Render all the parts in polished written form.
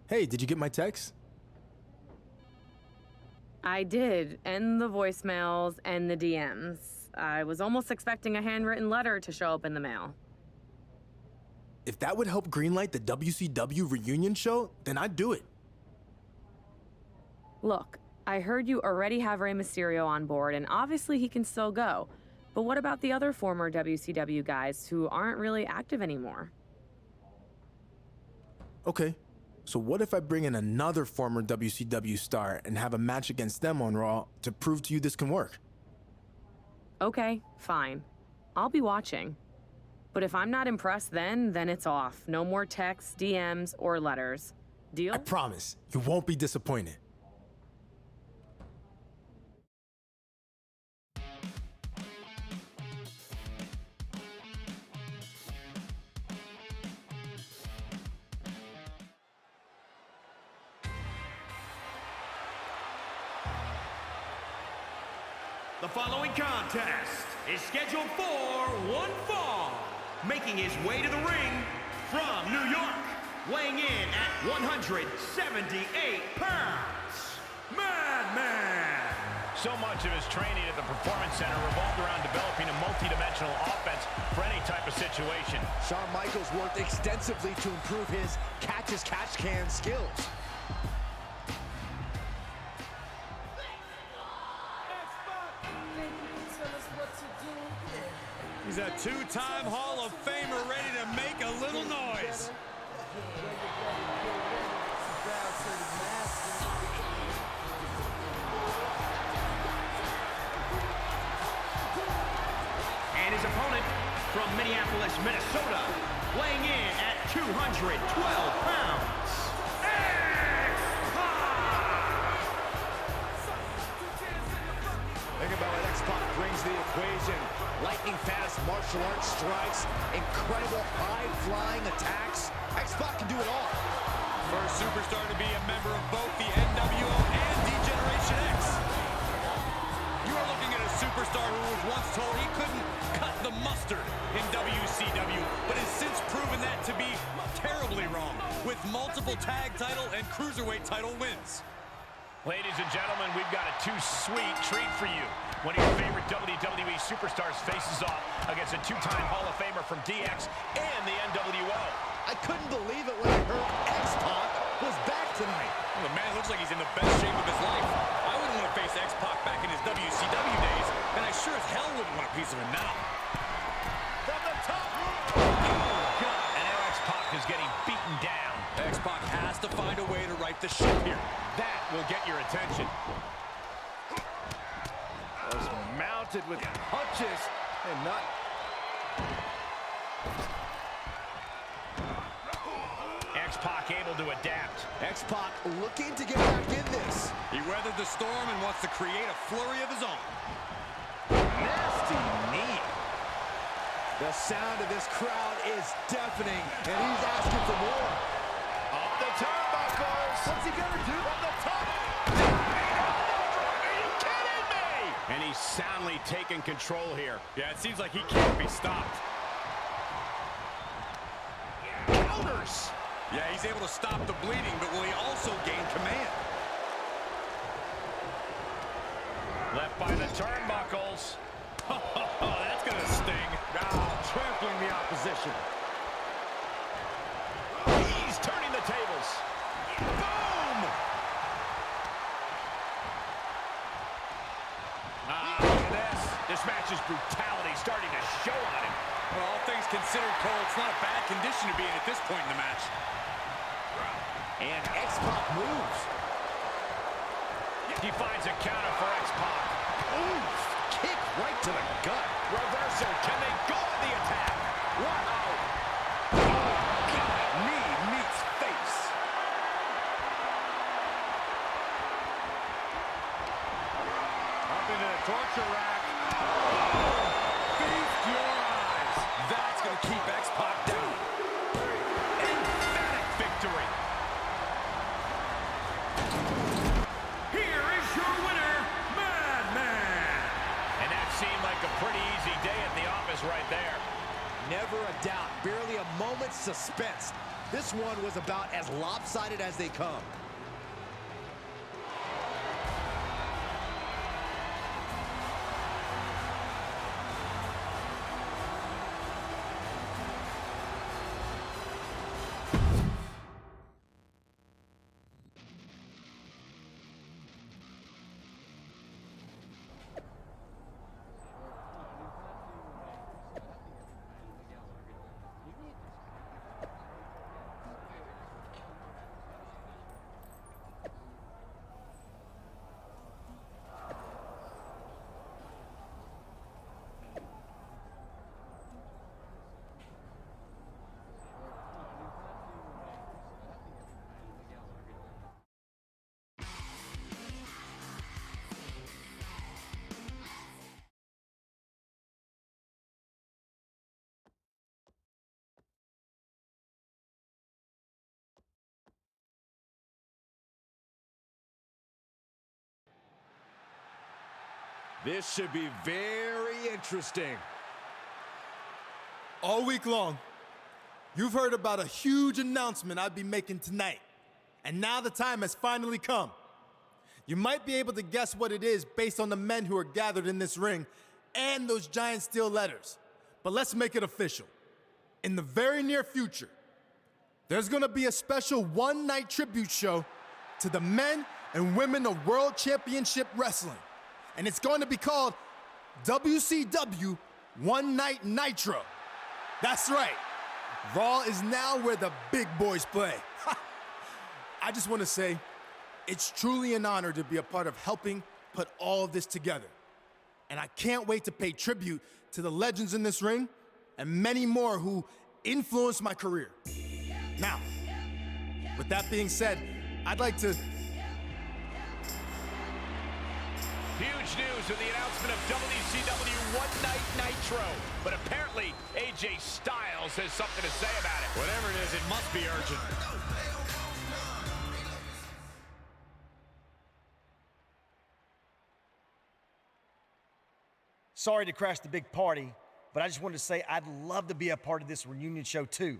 Hey, did you get my text? I did, and the voicemails and the DMs. I was almost expecting a handwritten letter to show up in the mail. If that would help greenlight the WCW reunion show, then I'd do it. Look, I heard you already have Rey Mysterio on board, and obviously he can still go. But what about the other former WCW guys who aren't really active anymore? Okay, so what if I bring in another former WCW star and have a match against them on Raw to prove to you this can work? Okay, fine. I'll be watching. But if I'm not impressed then it's off. No more texts, DMs, or letters. Deal? I promise, you won't be disappointed. The following contest is scheduled for one fall. Making his way to the ring from New York, weighing in at 178 pounds, Madman! So much of his training at the Performance Center revolved around developing a multi-dimensional offense for any type of situation. Shawn Michaels worked extensively to improve his catch-as-catch-can skills. He's a two-time Hall of Famer ready to make a little noise. And his opponent from Minneapolis, Minnesota, weighing in at 212 pounds, X-Pac! Think about what X-Pac brings to the equation. Lightning fast martial arts strikes, incredible high-flying attacks. X-Pac can do it all. First superstar to be a member of both the NWO and D-Generation X. You are looking at a superstar who was once told he couldn't cut the mustard in WCW, but has since proven that to be terribly wrong, with multiple tag title and cruiserweight title wins. Ladies and gentlemen, we've got a too-sweet treat for you. One of your favorite WWE superstars faces off against a two-time Hall of Famer from DX and the NWO. I couldn't believe it when I heard X-Pac was back tonight. Well, the man looks like he's in the best shape of his life. I wouldn't want to face X-Pac back in his WCW days, and I sure as hell wouldn't want a piece of him now. From the top! Oh, God! And now X-Pac is getting beaten down. X-Pac has to find a way to right the ship here. That will get your attention. Was mounted with punches and not... X-Pac able to adapt. X-Pac looking to get back in this. He weathered the storm and wants to create a flurry of his own. Nasty knee. The sound of this crowd is deafening, and he's asking for more. Up the turnbuckles. What's he gonna do? From the top. Are you kidding me? And he's soundly taking control here. Yeah, it seems like he can't be stopped. Counters. Yeah, he's able to stop the bleeding, but will he also gain command? Left by the turnbuckles. Oh, that's gonna sting. Trampling the opposition. He's turning the tables. Boom! Look at this. This match's brutality starting to show on him. Well, all things considered, Cole, it's not a bad condition to be in at this point in the match. And X-Pac moves. He finds a counter for X-Pac. Oof, kick right to the gut. Reversal. Can they go on the attack? Wow. Oh, God. Knee meets face. Up into the torture rack. Feast your eyes. That's going to keep X-Pac down. Emphatic victory. Here is your winner, Madman! And that seemed like a pretty easy day at the office right there. Never a doubt. Barely a moment's suspense. This one was about as lopsided as they come. This should be very interesting. All week long, you've heard about a huge announcement I'd be making tonight. And now the time has finally come. You might be able to guess what it is based on the men who are gathered in this ring and those giant steel letters. But let's make it official. In the very near future, there's gonna be a special one-night tribute show to the men and women of World Championship Wrestling. And it's going to be called WCW One Night Nitro. That's right. Raw is now where the big boys play. I just want to say, it's truly an honor to be a part of helping put all of this together. And I can't wait to pay tribute to the legends in this ring and many more who influenced my career. Now, with that being said, I'd like to... Huge news with the announcement of WCW One Night Nitro. But apparently, AJ Styles has something to say about it. Whatever it is, it must be urgent. Sorry to crash the big party, but I just wanted to say I'd love to be a part of this reunion show too.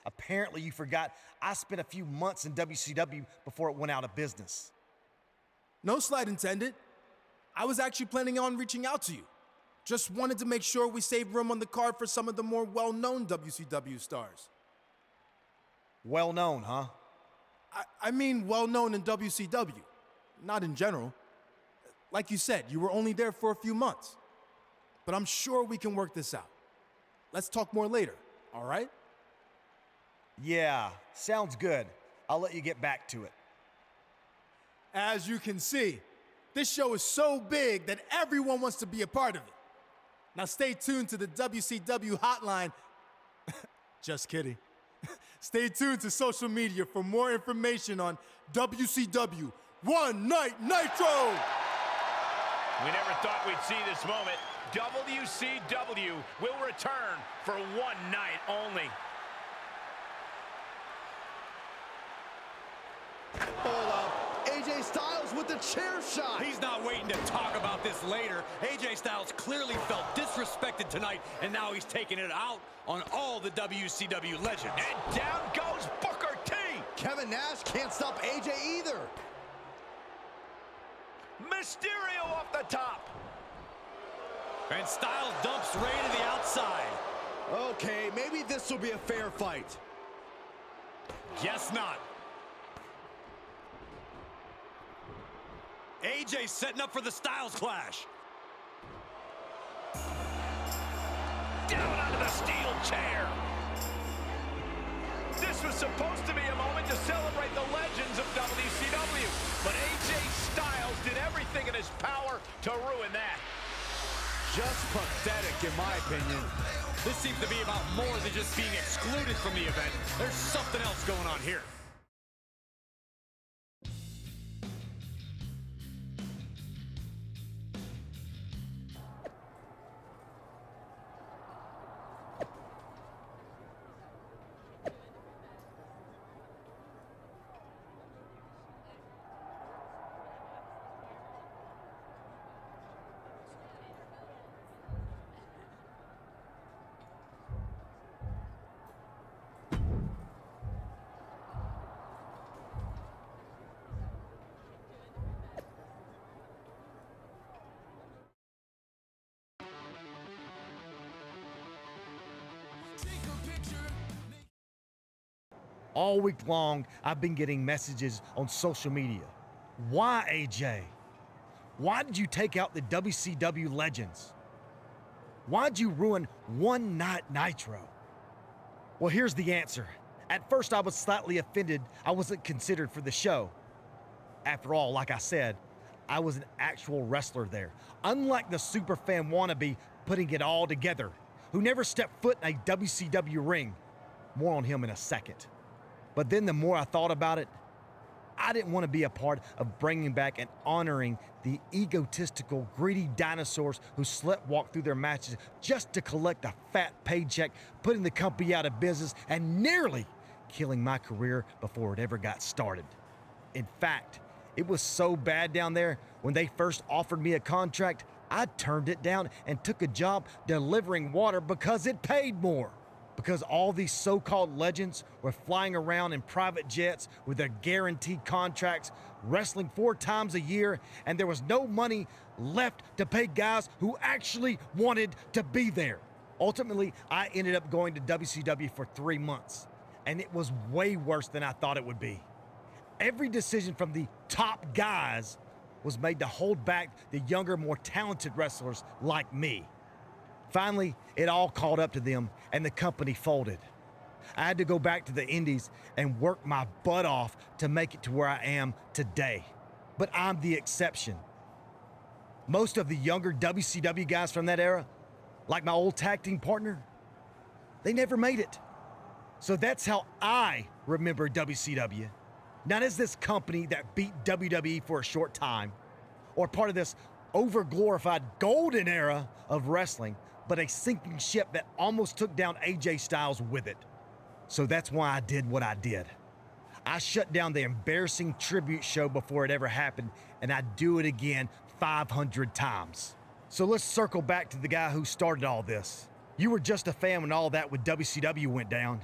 Apparently you forgot I spent a few months in WCW before it went out of business. No slight intended. I was actually planning on reaching out to you. Just wanted to make sure we save room on the card for some of the more well-known WCW stars. Well known, huh? I mean well-known in WCW, not in general. Like you said, you were only there for a few months. But I'm sure we can work this out. Let's talk more later, all right? Yeah, sounds good. I'll let you get back to it. As you can see, this show is so big that everyone wants to be a part of it. Now stay tuned to the WCW hotline. Just kidding. Stay tuned to social media for more information on WCW One Night Nitro! We never thought we'd see this moment. WCW will return for one night only. Hold up. AJ Styles with the chair shot. He's not waiting to talk about this later. AJ Styles clearly felt disrespected tonight, and now he's taking it out on all the WCW legends. And down goes Booker T. Kevin Nash can't stop AJ either. Mysterio off the top. And Styles dumps Ray to the outside. Okay, maybe this will be a fair fight. Guess not. AJ setting up for the Styles Clash. Down onto the steel chair. This was supposed to be a moment to celebrate the legends of WCW, but AJ Styles did everything in his power to ruin that. Just pathetic, in my opinion. This seems to be about more than just being excluded from the event. There's something else going on here. All week long, I've been getting messages on social media. Why, AJ? Why did you take out the WCW legends? Why'd you ruin One Night Nitro? Well, here's the answer. At first, I was slightly offended I wasn't considered for the show. After all, like I said, I was an actual wrestler there. Unlike the superfan wannabe putting it all together, who never stepped foot in a WCW ring. More on him in a second. But then the more I thought about it, I didn't want to be a part of bringing back and honoring the egotistical, greedy dinosaurs who sleptwalk through their matches just to collect a fat paycheck, putting the company out of business and nearly killing my career before it ever got started. In fact, it was so bad down there, when they first offered me a contract, I turned it down and took a job delivering water because it paid more. Because all these so-called legends were flying around in private jets with their guaranteed contracts, wrestling 4 times a year, and there was no money left to pay guys who actually wanted to be there. Ultimately, I ended up going to WCW for 3 months, and it was way worse than I thought it would be. Every decision from the top guys was made to hold back the younger, more talented wrestlers like me. Finally, it all caught up to them, and the company folded. I had to go back to the Indies and work my butt off to make it to where I am today. But I'm the exception. Most of the younger WCW guys from that era, like my old tag team partner, they never made it. So that's how I remember WCW. Not as this company that beat WWE for a short time, or part of this over-glorified golden era of wrestling, but a sinking ship that almost took down AJ Styles with it. So that's why I did what I did. I shut down the embarrassing tribute show before it ever happened, and I'd do it again 500 times. So let's circle back to the guy who started all this. You were just a fan when all that with WCW went down.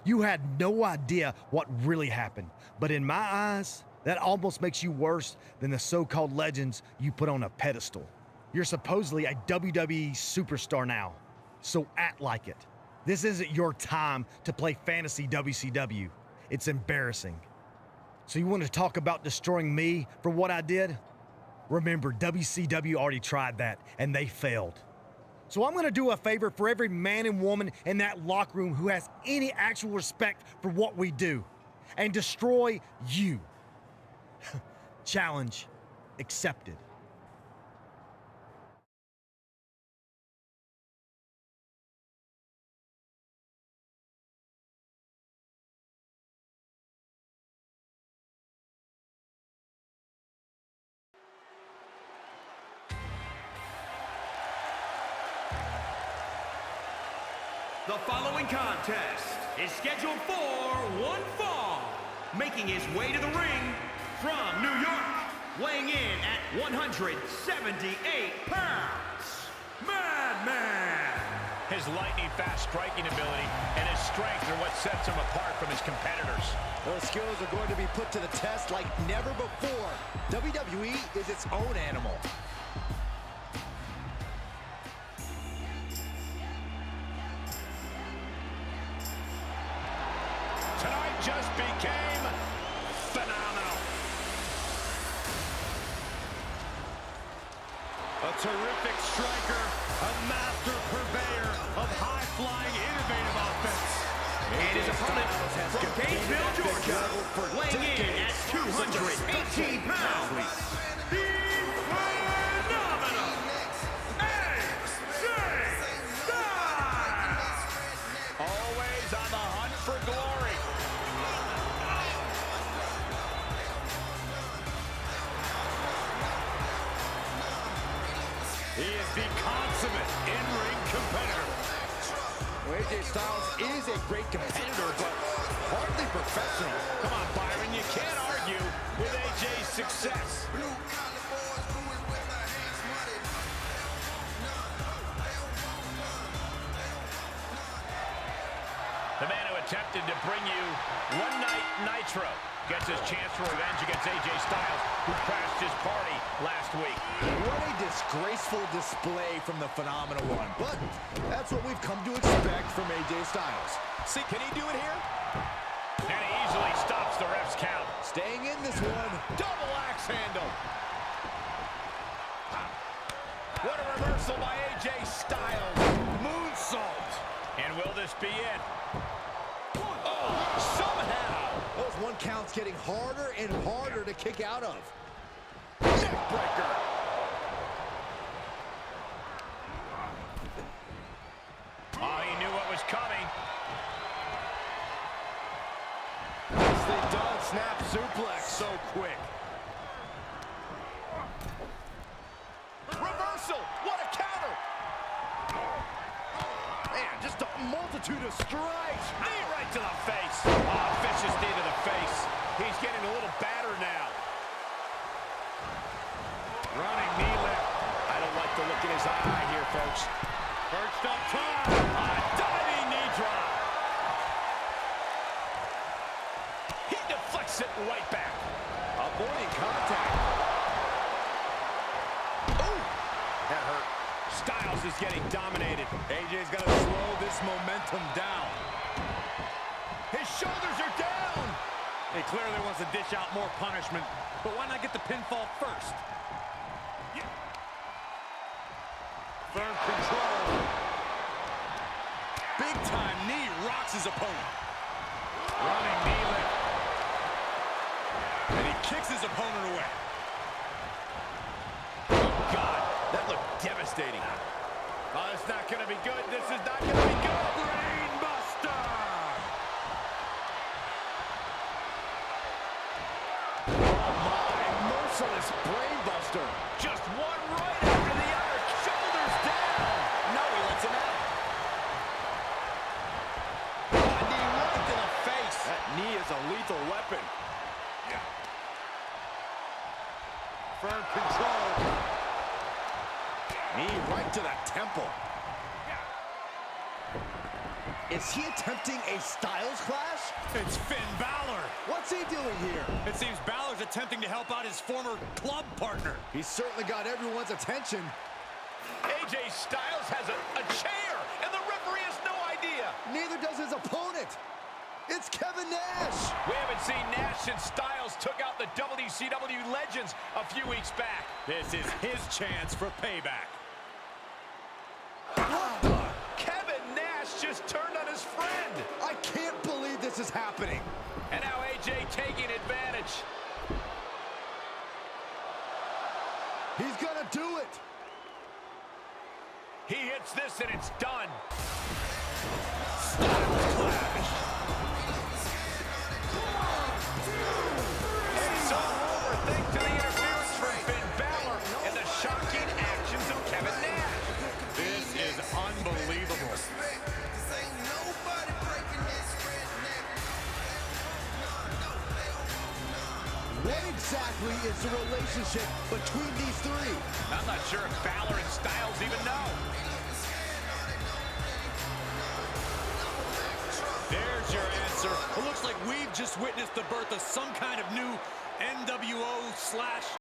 You had no idea what really happened, but in my eyes, that almost makes you worse than the so-called legends you put on a pedestal. You're supposedly a WWE superstar now, so act like it. This isn't your time to play fantasy WCW. It's embarrassing. So you want to talk about destroying me for what I did? Remember, WCW already tried that, and they failed. So I'm going to do a favor for every man and woman in that locker room who has any actual respect for what we do, and destroy you. Challenge accepted. The following contest is scheduled for one fall. Making his way to the ring from New York, weighing in at 178 pounds, Madman! His lightning-fast striking ability and his strength are what sets him apart from his competitors. Those skills are going to be put to the test like never before. WWE is its own animal. Tonight just became phenomenal. A terrific striker, a master purveyor of high-flying, innovative offense. And his opponent from Gainesville, Georgia, weighing in at 218 pounds, the phenomenal AJ Styles! Always on the hunt for glory. He is the consummate in-ring competitor. Well, AJ Styles is a great competitor, but hardly professional. Come on, Byron, you can't argue with AJ's success. The man who attempted to bring you One Night Nitro gets his chance for revenge against AJ Styles, who crashed his party last week. What a disgraceful display from the Phenomenal One. But that's what we've come to expect from AJ Styles. See, can he do it here? And he Gets the ref's count. Staying in this one. Double axe handle. What a reversal by AJ Styles. Moonsault. And will this be it? Oh, somehow. Those one counts getting harder and harder to kick out of. Neckbreaker. Oh, he knew what was coming. Nicely done. Snap suplex. So quick. Reversal. What a counter. Man, just a multitude of strikes. Knee right to the face. Oh, vicious knee to the face. He's getting a little battered now. Running knee lift. I don't like the look in his eye here, folks. Perched up top. A diving knee drop. He deflects it right back. Avoiding contact. Ooh, that hurt. Styles is getting dominated. AJ's got to slow this momentum down. His shoulders are down. He clearly wants to dish out more punishment, but why not get the pinfall first? Firm control. Big time knee rocks his opponent. Running knee lift. And he kicks his opponent away. Oh, God. That looked devastating. Oh, it's not going to be good. This is not going to be good. Brainbuster! Oh, my. Merciless brainbuster. Just one right after the other. Shoulders down. No, he lets him out. Oh, knee right to the face. That knee is a lethal weapon. Firm control. Knee right to the temple. Is he attempting a Styles clash? It's Finn Balor. What's he doing here? It seems Balor's attempting to help out his former club partner. He's certainly got everyone's attention. AJ Styles has a chair, and the referee has no idea. Neither does his opponent. It's Kevin Nash. We haven't seen Nash since Styles took out the WCW legends a few weeks back. This is his chance for payback. Kevin Nash just turned on his friend. I can't believe this is happening. And now AJ taking advantage. He's gonna do it. He hits this and it's done. Styles clash. It's all over thanks to the interference from Finn Balor and the shocking actions of Kevin Nash. This is unbelievable. What exactly is the relationship between these three? I'm not sure if Balor and Styles even know. There's your answer. It looks like we've just witnessed the birth of some kind of new NWO /